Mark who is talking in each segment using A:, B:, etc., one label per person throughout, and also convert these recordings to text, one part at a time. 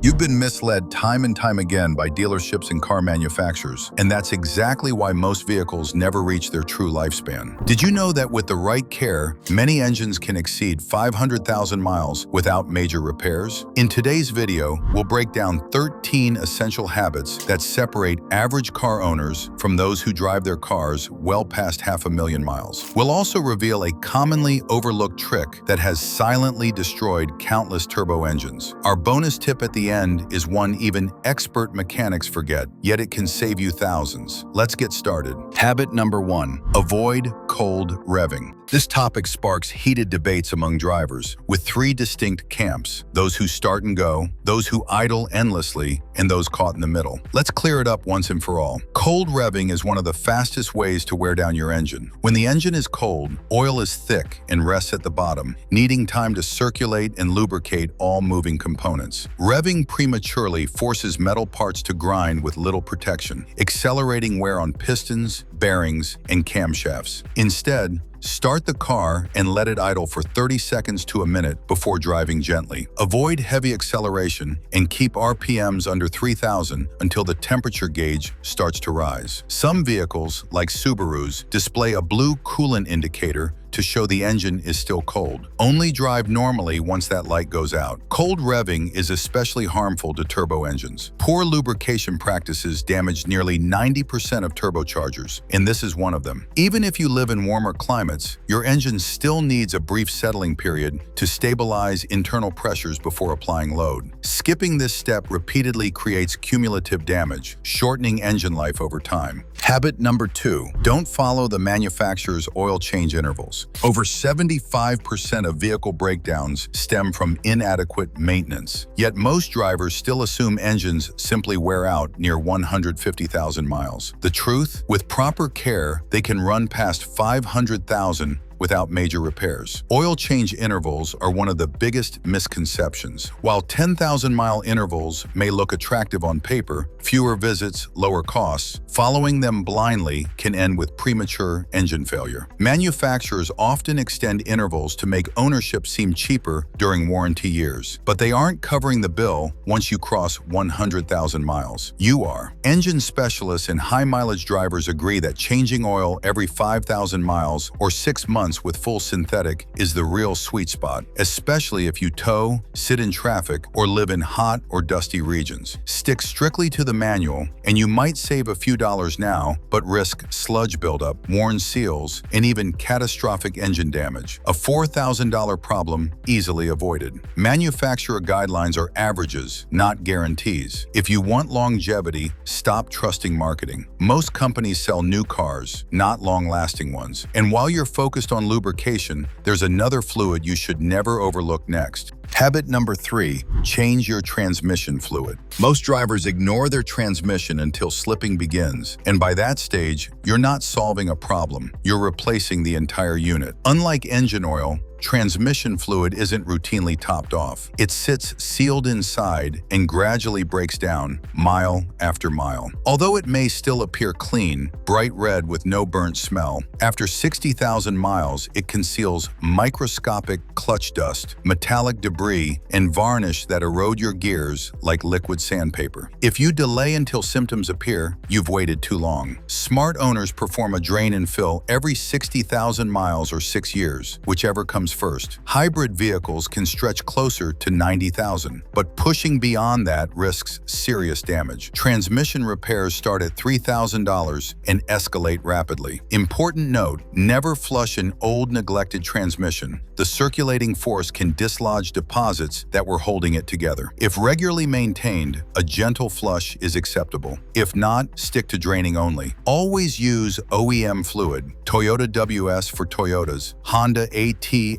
A: You've been misled time and time again by dealerships and car manufacturers, and that's exactly why most vehicles never reach their true lifespan. Did you know that with the right care, many engines can exceed 500,000 miles without major repairs? In today's video, we'll break down 13 essential habits that separate average car owners from those who drive their cars well past 500,000 miles. We'll also reveal a commonly overlooked trick that has silently destroyed countless turbo engines. Our bonus tip at the end is one even expert mechanics forget, yet it can save you thousands. Let's get started. Habit number 1. Avoid cold revving. This topic sparks heated debates among drivers, with 3 distinct camps: those who start and go, those who idle endlessly, and those caught in the middle. Let's clear it up once and for all. Cold revving is one of the fastest ways to wear down your engine. When the engine is cold, oil is thick and rests at the bottom, needing time to circulate and lubricate all moving components. Revving prematurely forces metal parts to grind with little protection, accelerating wear on pistons, bearings, and camshafts. Instead, start the car and let it idle for 30 seconds to a minute before driving gently. Avoid heavy acceleration and keep RPMs under 3,000 until the temperature gauge starts to rise. Some vehicles, like Subarus, display a blue coolant indicator to show the engine is still cold. Only drive normally once that light goes out. Cold revving is especially harmful to turbo engines. Poor lubrication practices damage nearly 90% of turbochargers, and this is one of them. Even if you live in warmer climates, your engine still needs a brief settling period to stabilize internal pressures before applying load. Skipping this step repeatedly creates cumulative damage, shortening engine life over time. Habit number 2. Don't follow the manufacturer's oil change intervals. Over 75% of vehicle breakdowns stem from inadequate maintenance. Yet most drivers still assume engines simply wear out near 150,000 miles. The truth? With proper care, they can run past 500,000 without major repairs. Oil change intervals are one of the biggest misconceptions. While 10,000-mile intervals may look attractive on paper, fewer visits, lower costs, following them blindly can end with premature engine failure. Manufacturers often extend intervals to make ownership seem cheaper during warranty years, but they aren't covering the bill once you cross 100,000 miles. You are. Engine specialists and high-mileage drivers agree that changing oil every 5,000 miles or 6 months with full synthetic is the real sweet spot, especially if you tow, sit in traffic, or live in hot or dusty regions. Stick strictly to the manual, and you might save a few dollars now, but risk sludge buildup, worn seals, and even catastrophic engine damage. A $4,000 problem easily avoided. Manufacturer guidelines are averages, not guarantees. If you want longevity, stop trusting marketing. Most companies sell new cars, not long-lasting ones. And while you're focused on lubrication, there's another fluid you should never overlook next. Habit number 3. Change your transmission fluid. Most drivers ignore their transmission until slipping begins, and by that stage, you're not solving a problem, you're replacing the entire unit. Unlike engine oil, transmission fluid isn't routinely topped off. It sits sealed inside and gradually breaks down mile after mile. Although it may still appear clean, bright red with no burnt smell, after 60,000 miles, it conceals microscopic clutch dust, metallic debris, and varnish that erode your gears like liquid sandpaper. If you delay until symptoms appear, you've waited too long. Smart owners perform a drain and fill every 60,000 miles or 6 years, whichever comes first. Hybrid vehicles can stretch closer to 90,000, but pushing beyond that risks serious damage. Transmission repairs start at $3,000 and escalate rapidly. Important note, never flush an old neglected transmission. The circulating force can dislodge deposits that were holding it together. If regularly maintained, a gentle flush is acceptable. If not, stick to draining only. Always use OEM fluid, Toyota WS for Toyotas, Honda AT-FDW1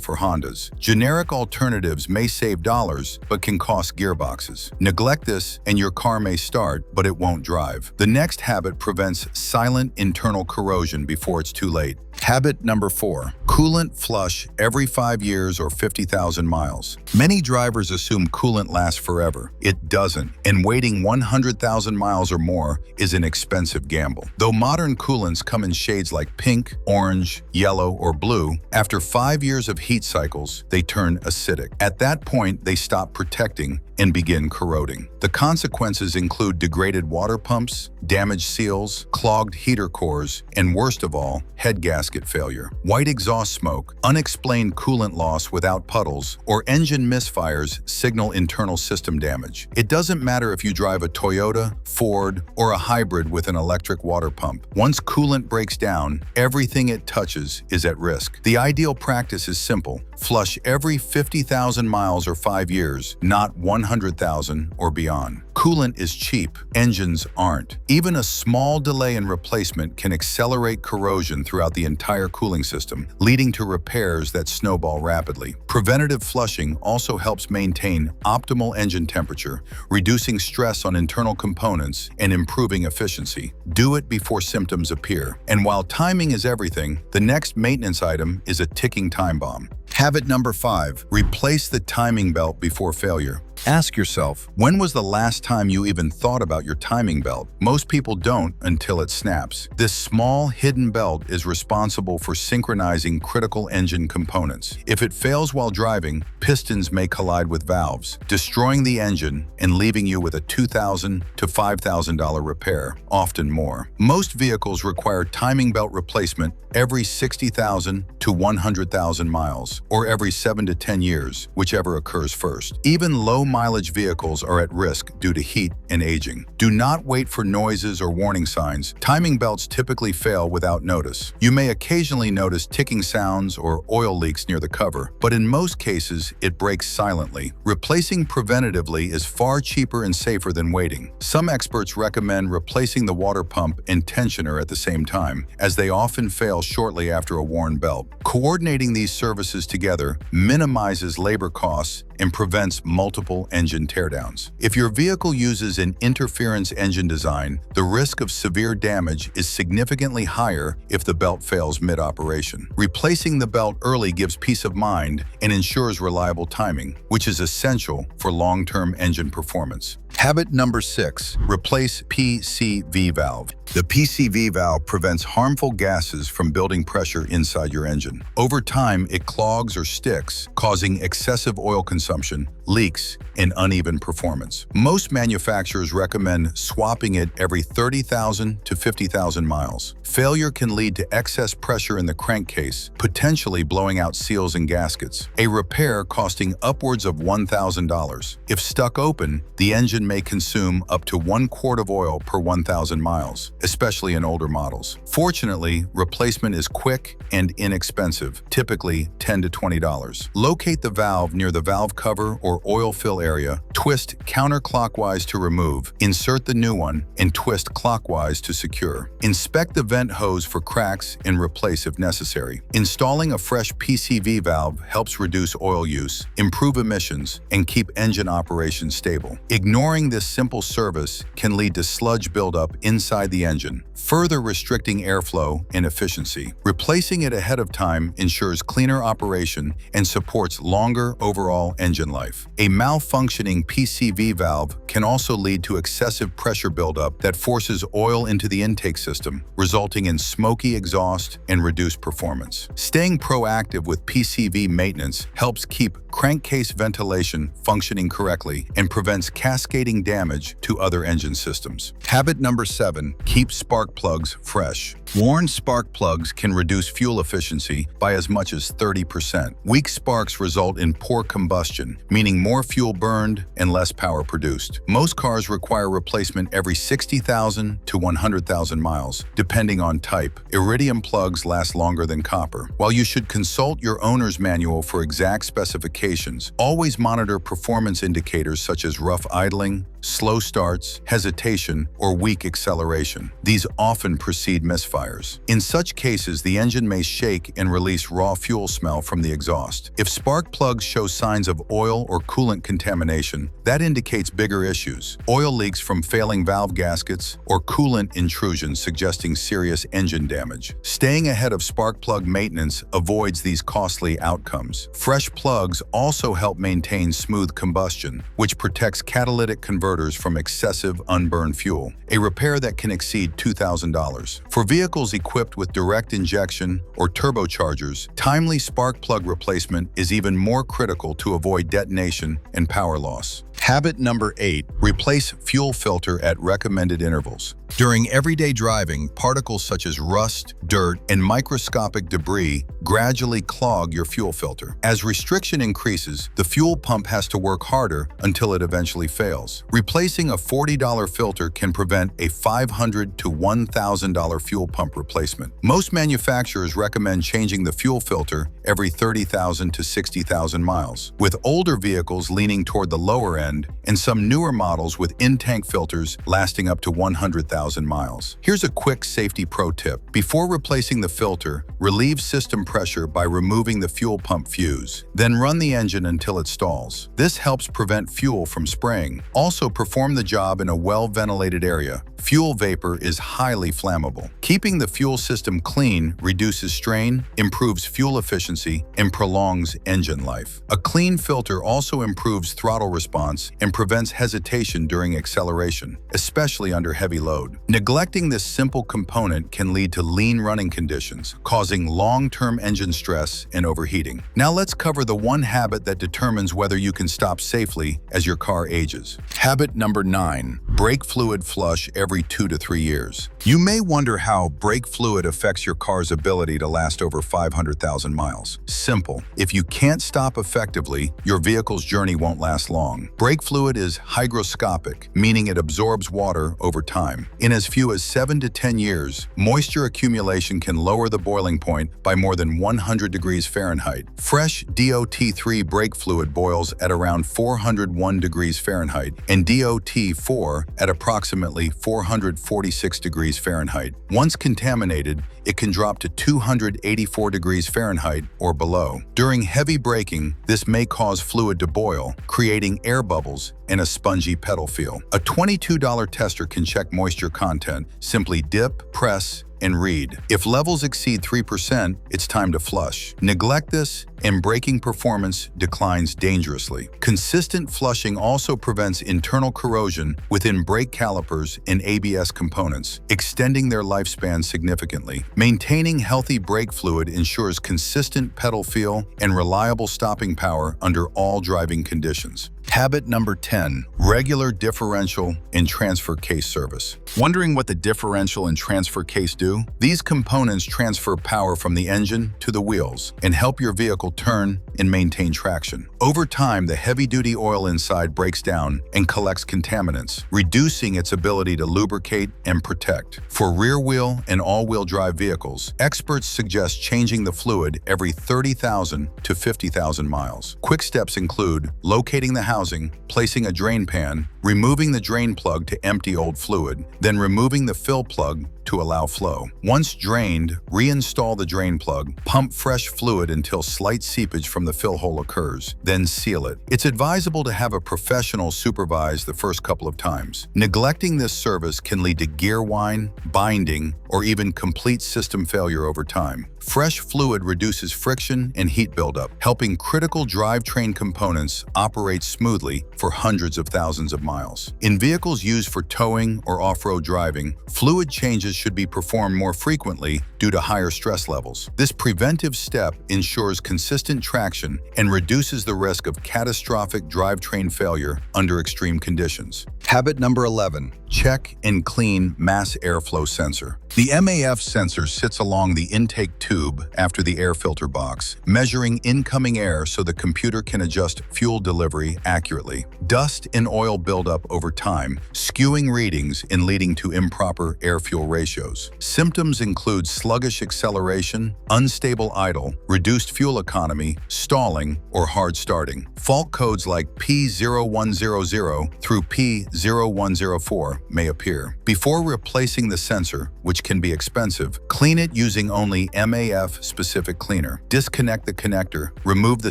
A: for Hondas. Generic alternatives may save dollars, but can cost gearboxes. Neglect this and your car may start, but it won't drive. The next habit prevents silent internal corrosion before it's too late. Habit number 4. Coolant flush every 5 years or 50,000 miles. Many drivers assume coolant lasts forever. It doesn't, and waiting 100,000 miles or more is an expensive gamble. Though modern coolants come in shades like pink, orange, yellow, or blue, after 5 years of heat cycles, they turn acidic. At that point, they stop protecting and begin corroding. The consequences include degraded water pumps, damaged seals, clogged heater cores, and worst of all, head gasket failure. White exhaust smoke, unexplained coolant loss without puddles, or engine misfires signal internal system damage. It doesn't matter if you drive a Toyota, Ford, or a hybrid with an electric water pump. Once coolant breaks down, everything it touches is at risk. The ideal practice is simple. Flush every 50,000 miles or 5 years, not 100,000 or beyond. Coolant is cheap, engines aren't. Even a small delay in replacement can accelerate corrosion throughout the entire cooling system, leading to repairs that snowball rapidly. Preventative flushing also helps maintain optimal engine temperature, reducing stress on internal components and improving efficiency. Do it before symptoms appear. And while timing is everything, the next maintenance item is a ticking time bomb. Habit number 5, replace the timing belt before failure. Ask yourself, when was the last time you even thought about your timing belt? Most people don't until it snaps. This small, hidden belt is responsible for synchronizing critical engine components. If it fails while driving, pistons may collide with valves, destroying the engine and leaving you with a $2,000 to $5,000 repair, often more. Most vehicles require timing belt replacement every 60,000 to 100,000 miles, or every 7 to 10 years, whichever occurs first. Even low-mileage vehicles are at risk due to heat and aging. Do not wait for noises or warning signs. Timing belts typically fail without notice. You may occasionally notice ticking sounds or oil leaks near the cover, but in most cases, it breaks silently. Replacing preventatively is far cheaper and safer than waiting. Some experts recommend replacing the water pump and tensioner at the same time, as they often fail shortly after a worn belt. Coordinating these services together minimizes labor costs and prevents multiple engine teardowns. If your vehicle uses an interference engine design, the risk of severe damage is significantly higher if the belt fails mid-operation. Replacing the belt early gives peace of mind and ensures reliable timing, which is essential for long-term engine performance. Habit number 6, replace PCV valve. The PCV valve prevents harmful gases from building pressure inside your engine. Over time, it clogs or sticks, causing excessive oil consumption, leaks, and uneven performance. Most manufacturers recommend swapping it every 30,000 to 50,000 miles. Failure can lead to excess pressure in the crankcase, potentially blowing out seals and gaskets, a repair costing upwards of $1,000. If stuck open, the engine may consume up to 1 quart of oil per 1,000 miles, especially in older models. Fortunately, replacement is quick and inexpensive, typically $10 to $20. Locate the valve near the valve cover or oil fill area, twist counterclockwise to remove, insert the new one, and twist clockwise to secure. Inspect the vent hose for cracks and replace if necessary. Installing a fresh PCV valve helps reduce oil use, improve emissions, and keep engine operation stable. Ignoring this simple service can lead to sludge buildup inside the engine, further restricting airflow and efficiency. Replacing it ahead of time ensures cleaner operation and supports longer overall engine life. A malfunctioning PCV valve can also lead to excessive pressure buildup that forces oil into the intake system, resulting in smoky exhaust and reduced performance. Staying proactive with PCV maintenance helps keep crankcase ventilation functioning correctly and prevents cascading damage to other engine systems. Habit number 7, keep spark plugs fresh. Worn spark plugs can reduce fuel efficiency by as much as 30%. Weak sparks result in poor combustion, meaning more fuel burned and less power produced. Most cars require replacement every 60,000 to 100,000 miles, depending on type. Iridium plugs last longer than copper. While you should consult your owner's manual for exact specifications, always monitor performance indicators such as rough idling, slow starts, hesitation, or weak acceleration. These often precede misfires. In such cases, the engine may shake and release raw fuel smell from the exhaust. If spark plugs show signs of oil or coolant contamination, that indicates bigger issues. Oil leaks from failing valve gaskets or coolant intrusion suggesting serious engine damage. Staying ahead of spark plug maintenance avoids these costly outcomes. Fresh plugs also help maintain smooth combustion, which protects catalytic converters from excessive unburned fuel, a repair that can exceed $2,000. For vehicles equipped with direct injection or turbochargers, timely spark plug replacement is even more critical to avoid detonation and power loss. Habit number 8, replace fuel filter at recommended intervals. During everyday driving, particles such as rust, dirt, and microscopic debris gradually clog your fuel filter. As restriction increases, the fuel pump has to work harder until it eventually fails. Replacing a $40 filter can prevent a $500 to $1,000 fuel pump replacement. Most manufacturers recommend changing the fuel filter every 30,000 to 60,000 miles, with older vehicles leaning toward the lower end and some newer models with in-tank filters lasting up to 100,000 miles. Here's a quick safety pro tip. Before replacing the filter, relieve system pressure by removing the fuel pump fuse. Then run the engine until it stalls. This helps prevent fuel from spraying. Also, perform the job in a well-ventilated area. Fuel vapor is highly flammable. Keeping the fuel system clean reduces strain, improves fuel efficiency, and prolongs engine life. A clean filter also improves throttle response and prevents hesitation during acceleration, especially under heavy load. Neglecting this simple component can lead to lean running conditions, causing long-term engine stress and overheating. Now let's cover the one habit that determines whether you can stop safely as your car ages. Habit number 9, brake fluid flush every 2 to 3 years. You may wonder how brake fluid affects your car's ability to last over 500,000 miles. Simple. If you can't stop effectively, your vehicle's journey won't last long. Brake fluid is hygroscopic, meaning it absorbs water over time. In as few as 7 to 10 years, moisture accumulation can lower the boiling point by more than 100 degrees Fahrenheit. Fresh DOT3 brake fluid boils at around 401 degrees Fahrenheit and DOT4 at approximately 446 degrees Fahrenheit. Once contaminated, it can drop to 284 degrees Fahrenheit or below. During heavy braking, this may cause fluid to boil, creating air bubbles and a spongy pedal feel. A $22 tester can check moisture content. Simply dip, press, and read. If levels exceed 3%, it's time to flush. Neglect this, and braking performance declines dangerously. Consistent flushing also prevents internal corrosion within brake calipers and ABS components, extending their lifespan significantly. Maintaining healthy brake fluid ensures consistent pedal feel and reliable stopping power under all driving conditions. Habit number 10, regular differential and transfer case service. Wondering what the differential and transfer case do? These components transfer power from the engine to the wheels and help your vehicle turn and maintain traction. Over time, the heavy-duty oil inside breaks down and collects contaminants, reducing its ability to lubricate and protect. For rear-wheel and all-wheel drive vehicles, experts suggest changing the fluid every 30,000 to 50,000 miles. Quick steps include locating the housing, placing a drain pan, removing the drain plug to empty old fluid, then removing the fill plug to allow flow. Once drained, reinstall the drain plug, pump fresh fluid until slight seepage from the fill hole occurs, then seal it. It's advisable to have a professional supervise the first couple of times. Neglecting this service can lead to gear whine, binding, or even complete system failure over time. Fresh fluid reduces friction and heat buildup, helping critical drivetrain components operate smoothly for hundreds of thousands of miles. In vehicles used for towing or off-road driving, fluid changes should be performed more frequently due to higher stress levels. This preventive step ensures consistent traction and reduces the risk of catastrophic drivetrain failure under extreme conditions. Habit number 11, check and clean mass airflow sensor. The MAF sensor sits along the intake tube after the air filter box, measuring incoming air so the computer can adjust fuel delivery accurately. Dust and oil buildup over time, skewing readings and leading to improper air-fuel ratios. Symptoms include sluggish acceleration, unstable idle, reduced fuel economy, stalling, or hard starting. Fault codes like P0100 through P0104 may appear. Before replacing the sensor, which can be expensive, clean it using only MAF-specific cleaner. Disconnect the connector, remove the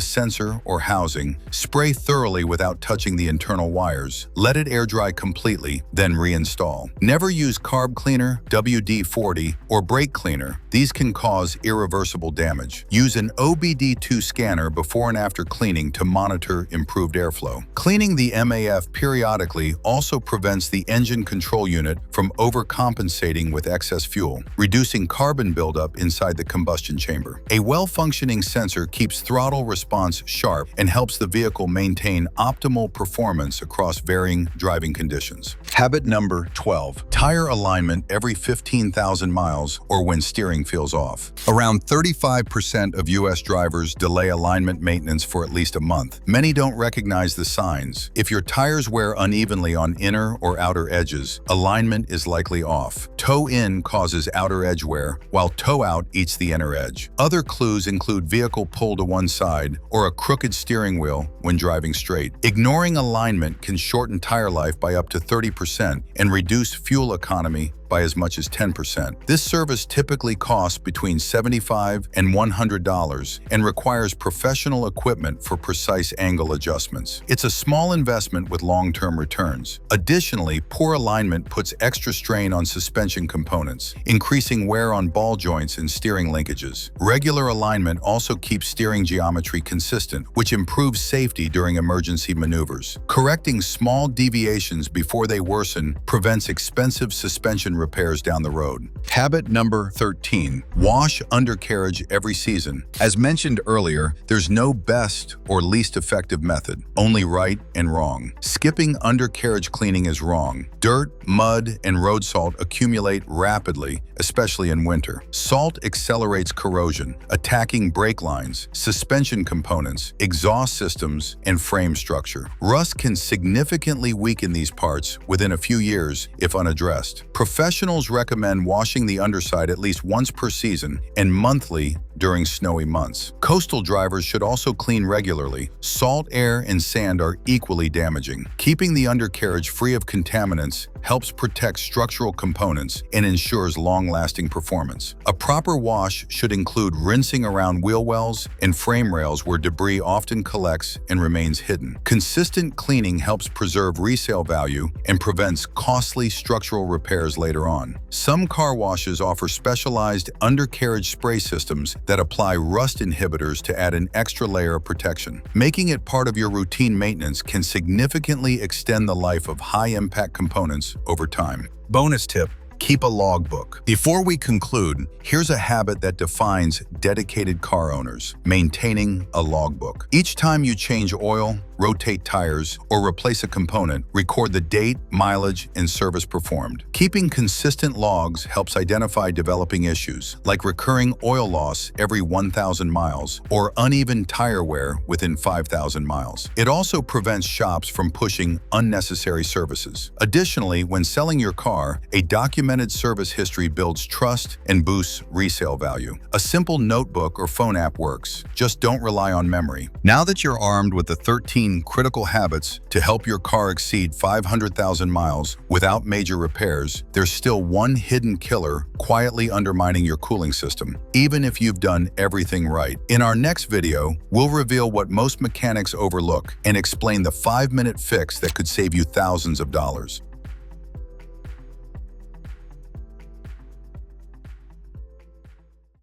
A: sensor or housing, spray thoroughly without touching the internal wires, let it air dry completely, then reinstall. Never use carb cleaner, WD-40, or brake cleaner. These can cause irreversible damage. Use an OBD2 scanner before and after cleaning to monitor improved airflow. Cleaning the MAF periodically also prevents the engine control unit from overcompensating with excess fuel, reducing carbon buildup inside the combustion chamber. A well-functioning sensor keeps throttle response sharp and helps the vehicle maintain optimal performance across varying driving conditions. Habit number 12. Tire alignment every 15,000 miles or when steering feels off. Around 35% of U.S. drivers delay alignment maintenance for at least a month. Many don't recognize the signs. If your tires wear unevenly on inner or outer edges, alignment is likely off. Toe-in causes outer edge wear, while toe-out eats the inner edge. Other clues include vehicle pull to one side or a crooked steering wheel when driving straight. Ignoring alignment can shorten tire life by up to 30% and reduce fuel economy by as much as 10%. This service typically costs between $75 and $100 and requires professional equipment for precise angle adjustments. It's a small investment with long-term returns. Additionally, poor alignment puts extra strain on suspension components, increasing wear on ball joints and steering linkages. Regular alignment also keeps steering geometry consistent, which improves safety during emergency maneuvers. Correcting small deviations before they worsen prevents expensive suspension repairs down the road. Habit number 13. Wash undercarriage every season. As mentioned earlier, there's no best or least effective method, only right and wrong. Skipping undercarriage cleaning is wrong. Dirt, mud, and road salt accumulate rapidly, especially in winter. Salt accelerates corrosion, attacking brake lines, suspension components, exhaust systems, and frame structure. Rust can significantly weaken these parts within a few years if unaddressed. Professionals recommend washing the underside at least once per season and monthly during snowy months. Coastal drivers should also clean regularly. Salt, air, and sand are equally damaging. Keeping the undercarriage free of contaminants helps protect structural components and ensures long-lasting performance. A proper wash should include rinsing around wheel wells and frame rails where debris often collects and remains hidden. Consistent cleaning helps preserve resale value and prevents costly structural repairs later on. Some car washes offer specialized undercarriage spray systems that apply rust inhibitors to add an extra layer of protection. Making it part of your routine maintenance can significantly extend the life of high-impact components over time. Bonus tip: keep a logbook. Before we conclude, here's a habit that defines dedicated car owners: maintaining a logbook. Each time you change oil, rotate tires, or replace a component, record the date, mileage, and service performed. Keeping consistent logs helps identify developing issues, like recurring oil loss every 1,000 miles or uneven tire wear within 5,000 miles. It also prevents shops from pushing unnecessary services. Additionally, when selling your car, a documented service history builds trust and boosts resale value. A simple notebook or phone app works. Just don't rely on memory. Now that you're armed with the 13 critical habits to help your car exceed 500,000 miles without major repairs, there's still one hidden killer quietly undermining your cooling system, even if you've done everything right. In our next video, we'll reveal what most mechanics overlook and explain the 5-minute fix that could save you thousands of dollars.